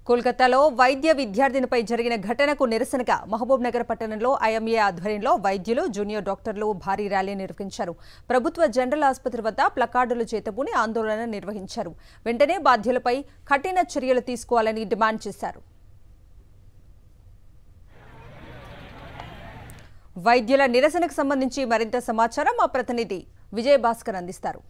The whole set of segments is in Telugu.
కోల్కతాలో వైద్య విద్యార్థినిపై జరిగిన ఘటనకు నిరసనగా మహబూబ్ నగర్ పట్టణంలో ఐఎంఏ ఆధ్వర్యంలో వైద్యులు జూనియర్ డాక్టర్లు భారీ ర్యాలీ నిర్వహించారు. ప్రభుత్వ జనరల్ ఆసుపత్రి వద్ద ప్లకార్డులు చేతబూని ఆందోళన నిర్వహించారు. వెంటనే బాధ్యులపై కఠిన చర్యలు తీసుకోవాలని డిమాండ్ చేశారు. వైద్యుల నిరసనకు సంబంధించి మరింత సమాచారం మా ప్రతినిధి విజయ్ భాస్కర్ అందిస్తారు.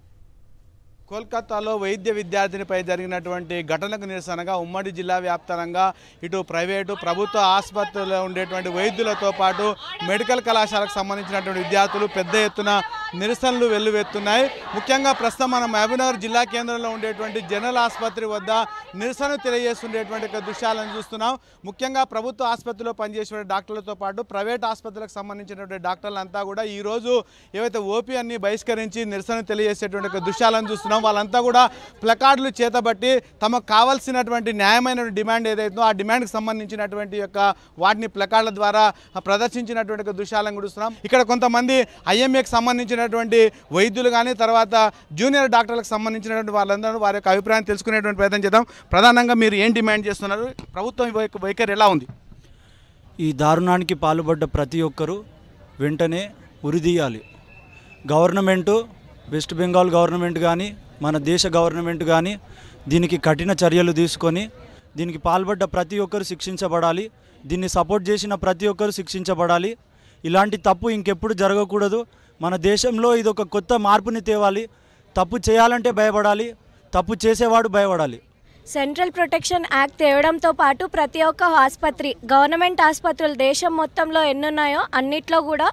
కోల్కతాలో వైద్య విద్యార్థినిపై జరిగినటువంటి ఘటనకు నిరసనగా ఉమ్మడి జిల్లా వ్యాప్తంగా ఇటు ప్రైవేటు ప్రభుత్వ ఆసుపత్రుల్లో ఉండేటువంటి వైద్యులతో పాటు మెడికల్ కళాశాలకు సంబంధించినటువంటి విద్యార్థులు పెద్ద ఎత్తున నిరసనలు వెల్లువెత్తున్నాయి. ముఖ్యంగా ప్రస్తుతం మనం మహబూబ్నగర్ జిల్లా కేంద్రంలో ఉండేటువంటి జనరల్ ఆసుపత్రి వద్ద నిరసన తెలియజేస్తుండేటువంటి దృశ్యాలను చూస్తున్నాం. ముఖ్యంగా ప్రభుత్వ ఆసుపత్రిలో పనిచేసే డాక్టర్లతో పాటు ప్రైవేట్ ఆసుపత్రులకు సంబంధించినటువంటి డాక్టర్లంతా కూడా ఈరోజు ఏవైతే ఓపీ అన్ని బహిష్కరించి నిరసన తెలియజేసేటువంటి దృశ్యాలను చూస్తున్నాం. వాళ్ళంతా కూడా ప్లకార్డులు చేతబట్టి తమకు కావాల్సినటువంటి న్యాయమైన డిమాండ్ ఏదైతుందో ఆ డిమాండ్కి సంబంధించినటువంటి వాటిని ప్లకార్డుల ద్వారా ప్రదర్శించినటువంటి దృశ్యాలను చూస్తున్నాం. ఇక్కడ కొంతమంది ఐఎంఏకి సంబంధించినటువంటి వైద్యులు కానీ తర్వాత జూనియర్ డాక్టర్లకు సంబంధించినటువంటి వాళ్ళందరూ వారి యొక్క అభిప్రాయం తెలుసుకునేటువంటి ప్రయత్నం చేద్దాం. ప్రధానంగా మీరు ఏం డిమాండ్ చేస్తున్నారు? ప్రభుత్వం వైఖరి ఎలా ఉంది? ఈ దారుణానికి పాల్పడ్డ ప్రతి ఒక్కరూ వెంటనే ఉరిదీయాలి. గవర్నమెంటు, వెస్ట్ బెంగాల్ గవర్నమెంట్ కానీ మన దేశ గవర్నమెంట్ కానీ దీనికి కఠిన చర్యలు తీసుకొని దీనికి పాల్పడ్డ ప్రతి ఒక్కరు శిక్షించబడాలి. దీన్ని సపోర్ట్ చేసిన ప్రతి ఒక్కరు శిక్షించబడాలి. ఇలాంటి తప్పు ఇంకెప్పుడు జరగకూడదు. మన దేశంలో ఇది ఒక కొత్త మార్పుని తేవాలి. తప్పు చేయాలంటే భయపడాలి, తప్పు చేసేవాడు భయపడాలి. సెంట్రల్ ప్రొటెక్షన్ యాక్ట్ తేవడంతో పాటు ప్రతి ఒక్క ఆసుపత్రి, గవర్నమెంట్ ఆసుపత్రులు దేశం మొత్తంలో ఎన్నున్నాయో అన్నిట్లో కూడా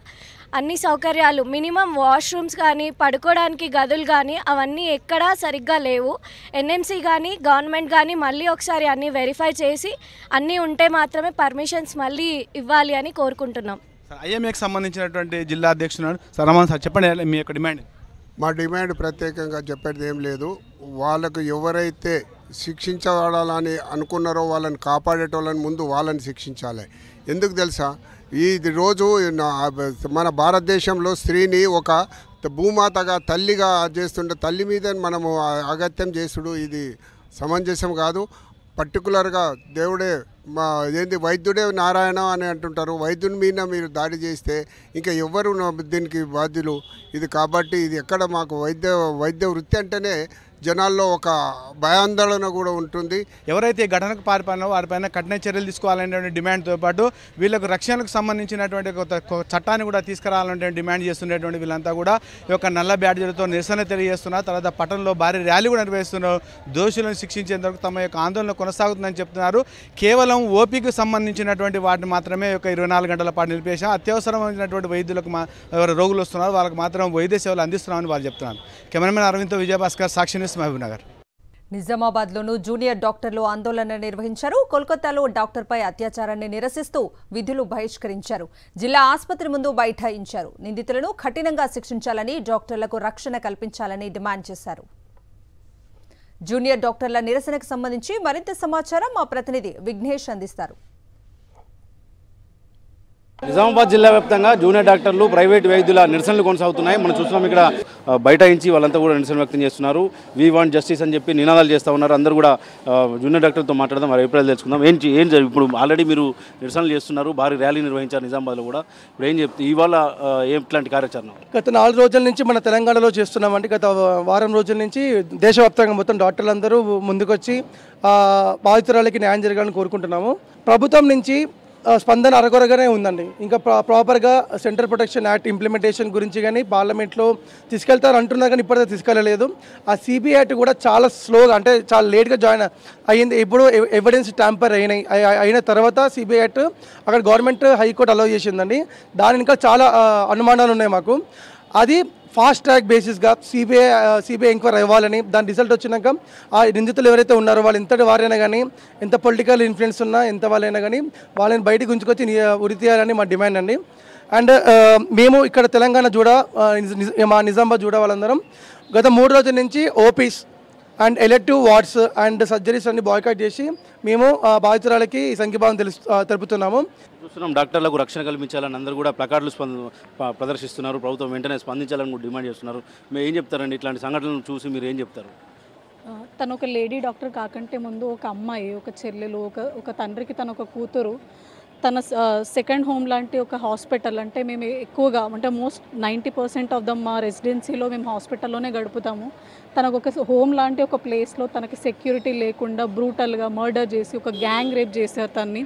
అన్ని సౌకర్యాలు, మినిమం వాష్రూమ్స్ కానీ పడుకోవడానికి గదులు కానీ అవన్నీ ఎక్కడా సరిగ్గా లేవు. ఎన్ఎంసీ కానీ గవర్నమెంట్ కానీ మళ్ళీ ఒకసారి అన్నీ వెరిఫై చేసి అన్నీ ఉంటే మాత్రమే పర్మిషన్స్ మళ్ళీ ఇవ్వాలి అని కోరుకుంటున్నాం. ఐఎంఏకి సంబంధించినటువంటి జిల్లా అధ్యక్షుడు సార్ చెప్పండి, మీ యొక్క డిమాండ్. మా డిమాండ్ ప్రత్యేకంగా చెప్పేది ఏం లేదు. వాళ్ళకు ఎవరైతే శిక్షించబడాలని అనుకున్నారో వాళ్ళని కాపాడేటోళ్ళని ముందు వాళ్ళని శిక్షించాలి. ఎందుకు తెలుసా, ఈ రోజు మన భారతదేశంలో స్త్రీని ఒక భూమాతగా తల్లిగా చేస్తుంటే తల్లి మీద మనము అగత్యం చేసుడు ఇది సమంజసం కాదు. పర్టికులర్గా దేవుడే వైద్యుడే నారాయణ అని అంటుంటారు. వైద్యుని మీద మీరు దాడి చేస్తే ఇంకా ఎవరు దీనికి బాధ్యులు? ఇది కాబట్టి ఇది ఎక్కడ మాకు వైద్య వృత్తి అంటేనే జనాల్లో ఒక భయాందోళన కూడా ఉంటుంది. ఎవరైతే ఘటనకు పాల్పడినో వారిపైన కఠిన చర్యలు తీసుకోవాలనే డిమాండ్తో పాటు వీళ్ళకు రక్షణకు సంబంధించినటువంటి చట్టాన్ని కూడా తీసుకురావాలంటే డిమాండ్ చేస్తున్నటువంటి వీళ్ళంతా కూడా ఈ యొక్క నల్ల బ్యాడ్జీలతో నిరసన తెలియజేస్తున్నారు. తర్వాత పట్టణంలో భారీ ర్యాలీ కూడా నిర్వహిస్తున్నారు. దోషులను శిక్షించేందుకు తమ యొక్క ఆందోళన కొనసాగుతుందని చెప్తున్నారు. కేవలం ఓపీకి సంబంధించినటువంటి వాటిని మాత్రమే ఒక 24 గంటల పాటు నిలిపేశాం. అత్యవసరమైనటువంటి వైద్యులకు ఎవరు రోగులు వస్తున్నారు వాళ్ళకి మాత్రం వైద్య సేవలు అందిస్తున్నామని వాళ్ళు చెప్తున్నారు. కెమెరామెన్ అరవింద్తో విజయభాస్కర్, సాక్షి న్యూస్, మహబూబ్ నగర్. నిజామాబాద్లోనూ జూనియర్ డాక్టర్లు ఆందోళన నిర్వహించారు. కోల్కతాలో డాక్టర్పై అత్యాచారాన్ని నిరసిస్తూ విధులు బహిష్కరించారు. జిల్లా ఆసుపత్రి ముందు బైఠాయించారు. నిందితులను కఠినంగా శిక్షించాలని, డాక్టర్లకు రక్షణ కల్పించాలని డిమాండ్ చేశారు. జూనియర్ డాక్టర్ల నిరసనకు సంబంధించి మరింత సమాచారం మా ప్రతినిధి విఘ్నేష్ అందిస్తారు. నిజామాబాద్ జిల్లా వ్యాప్తంగా జూనియర్ డాక్టర్లు, ప్రైవేట్ వైద్యుల నిరసనలు కొనసాగుతున్నాయి. మనం చూస్తున్నాం ఇక్కడ బైఠాయించి వాళ్ళంతా కూడా నిరసన వ్యక్తం చేస్తున్నారు. వీ వాంట్ జస్టిస్ అని చెప్పి నినాదాలు చేస్తూ ఉన్నారు. అందరూ కూడా జూనియర్ డాక్టర్లతో మాట్లాడదాం, వారి అభిప్రాయాలు తెలుసుకుందాం. ఇప్పుడు ఆల్రెడీ మీరు నిరసనలు చేస్తున్నారు, భారీ ర్యాలీ నిర్వహించారు నిజామాబాద్లో కూడా. ఇప్పుడు ఏం చెప్తే ఇవాళ ఎట్లాంటి కార్యాచరణ? గత 4 రోజుల నుంచి మన తెలంగాణలో చేస్తున్నామంటే గత వారం రోజుల నుంచి దేశవ్యాప్తంగా మొత్తం డాక్టర్లందరూ ముందుకొచ్చి బాధితురాలకి న్యాయం జరగాలని కోరుకుంటున్నాము. ప్రభుత్వం నుంచి స్పందన అరకొరగానే ఉందండి. ఇంకా ప్రాపర్గా సెంట్రల్ ప్రొటెక్షన్ యాక్ట్ ఇంప్లిమెంటేషన్ గురించి కానీ పార్లమెంట్లో తీసుకెళ్తారు అంటున్నారు, కానీ ఇప్పటికే తీసుకెళ్ళలేదు. ఆ సిబిఐ యాక్ట్ కూడా చాలా స్లోగా, అంటే చాలా లేట్గా జాయిన్ అయ్యింది. ఇప్పుడు ఎవిడెన్స్ ట్యాంపర్ అయిన తర్వాత సిబిఐ యాక్ట్ అక్కడ గవర్నమెంట్ హైకోర్టు అలౌ చేసిందండి. దాని ఇంకా చాలా అనుమానాలు ఉన్నాయి మాకు. అది ఫాస్ట్ ట్రాక్ బేసిస్గా సిబిఐ ఎంక్వైరీ అవ్వాలని, దాని రిజల్ట్ వచ్చినాక ఆ నిందితులు ఎవరైతే ఉన్నారో వాళ్ళు ఎంతటి వారైనా కానీ, ఎంత పొలిటికల్ ఇన్ఫ్లుయెన్స్ ఉన్నా ఎంత వాళ్ళైనా కానీ వాళ్ళని బయటికి ఉంచుకొచ్చి ఉరి తీయాలని మా డిమాండ్ అండి. అండ్ మేము ఇక్కడ తెలంగాణ మా నిజామాబాద్ వాళ్ళందరం గత 3 రోజుల నుంచి OPs and elective wards and surgeries అన్ని బాయ్కాట్ చేసి మేము బాధితురాలకి సంఘీభావం తెలుపుతున్నాము. చూస్తున్నాం డాక్టర్లకు రక్షణ కల్పించాలని అందరూ కూడా ప్లకార్డులు ప్రదర్శిస్తున్నారు. ప్రభుత్వం వెంటనే స్పందించాలని కూడా డిమాండ్ చేస్తున్నారు. మీరు ఏం చెప్తారండి? ఇట్లాంటి సంఘటనలను చూసి మీరు ఏం చెప్తారు? తను ఒక లేడీ డాక్టర్ కాకంటే ముందు ఒక అమ్మాయి, ఒక చెల్లెలు, ఒక తండ్రికి తను ఒక కూతురు, తన సెకండ్ హోమ్ లాంటి ఒక హాస్పిటల్. అంటే మేము ఎక్కువగా అంటే 90% ఆఫ్ ద మా రెసిడెన్సీలో మేము హాస్పిటల్లోనే గడుపుతాము. తనకు ఒక హోమ్ లాంటి ఒక ప్లేస్లో తనకి సెక్యూరిటీ లేకుండా బ్రూటల్గా మర్డర్ చేసి ఒక గ్యాంగ్ రేప్ చేశారు తన్ని.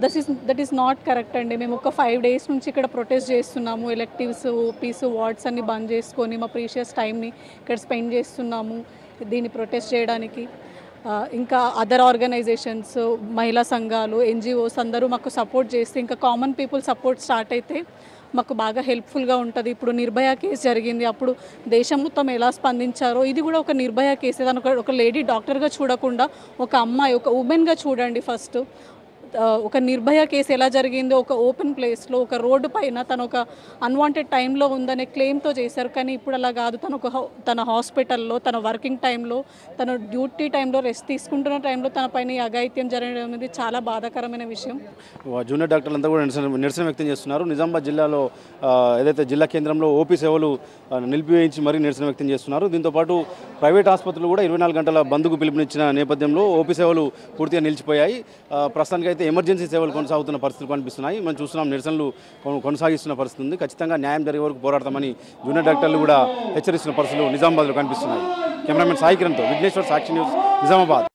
దట్ ఈస్ నాట్ కరెక్ట్ అండి. మేము ఒక 5 days నుంచి ఇక్కడ ప్రొటెస్ట్ చేస్తున్నాము. ఎలెక్టివ్స్, ఓపీస్, వార్డ్స్ అన్ని బంద్ చేసుకొని మా ప్రీషియస్ టైంని ఇక్కడ స్పెండ్ చేస్తున్నాము దీన్ని ప్రొటెస్ట్ చేయడానికి. ఇంకా అదర్ ఆర్గనైజేషన్స్, మహిళా సంఘాలు, ఎన్జిఓస్ అందరూ మాకు సపోర్ట్ చేస్తే ఇంకా కామన్ పీపుల్ సపోర్ట్ స్టార్ట్ అయితే మాకు బాగా హెల్ప్ఫుల్గా ఉంటుంది. ఇప్పుడు నిర్భయ కేసు జరిగింది, అప్పుడు దేశం మొత్తం ఎలా స్పందించారో ఇది కూడా ఒక నిర్భయ కేసు. దాని ఒక లేడీ డాక్టర్గా చూడకుండా ఒక అమ్మాయి, ఒక ఉమెన్గా చూడండి. ఫస్ట్ ఒక నిర్భయ కేసు ఎలా జరిగిందో ఒక ఓపెన్ ప్లేస్లో ఒక రోడ్డు పైన తను ఒక అన్వాంటెడ్ టైంలో ఉందనే క్లెయిమ్తో చేశారు. కానీ ఇప్పుడు అలా కాదు. తన హాస్పిటల్లో తన వర్కింగ్ టైంలో, తన డ్యూటీ టైంలో, రెస్ట్ తీసుకుంటున్న టైంలో తన పైన ఈ అఘాయిత్యం జరగడం అనేది చాలా బాధాకరమైన విషయం. జూనియర్ డాక్టర్లంతా కూడా నిరసన వ్యక్తం చేస్తున్నారు. నిజామాబాద్ జిల్లాలో ఏదైతే జిల్లా కేంద్రంలో ఓపీ సేవలు నిలిపివేయించి మరీ నిరసన వ్యక్తం చేస్తున్నారు. దీంతోపాటు ప్రైవేట్ ఆసుపత్రులు కూడా 24 గంటల బంద్కు పిలుపునిచ్చిన నేపథ్యంలో ఓపీ సేవలు పూర్తిగా నిలిచిపోయాయి. ప్రస్తుతానికి అయితే ఎమర్జెన్సీ సేవలు కొనసాగుతున్న పరిస్థితులు కనిపిస్తున్నాయి. మనం చూస్తున్నాం నిరసనలు కొనసాగిస్తున్న పరిస్థితి ఉంది. ఖచ్చితంగా న్యాయం జరిగే వరకు పోరాడతామని జూనియర్ డాక్టర్లు కూడా హెచ్చరిస్తున్న పరిస్థితులు నిజామాబాద్లో కనిపిస్తున్నాయి. కెమెరామెన్ సాయి కిరణ్తో విఘ్నేశ్వర్, సాక్షి న్యూస్, నిజామాబాద్.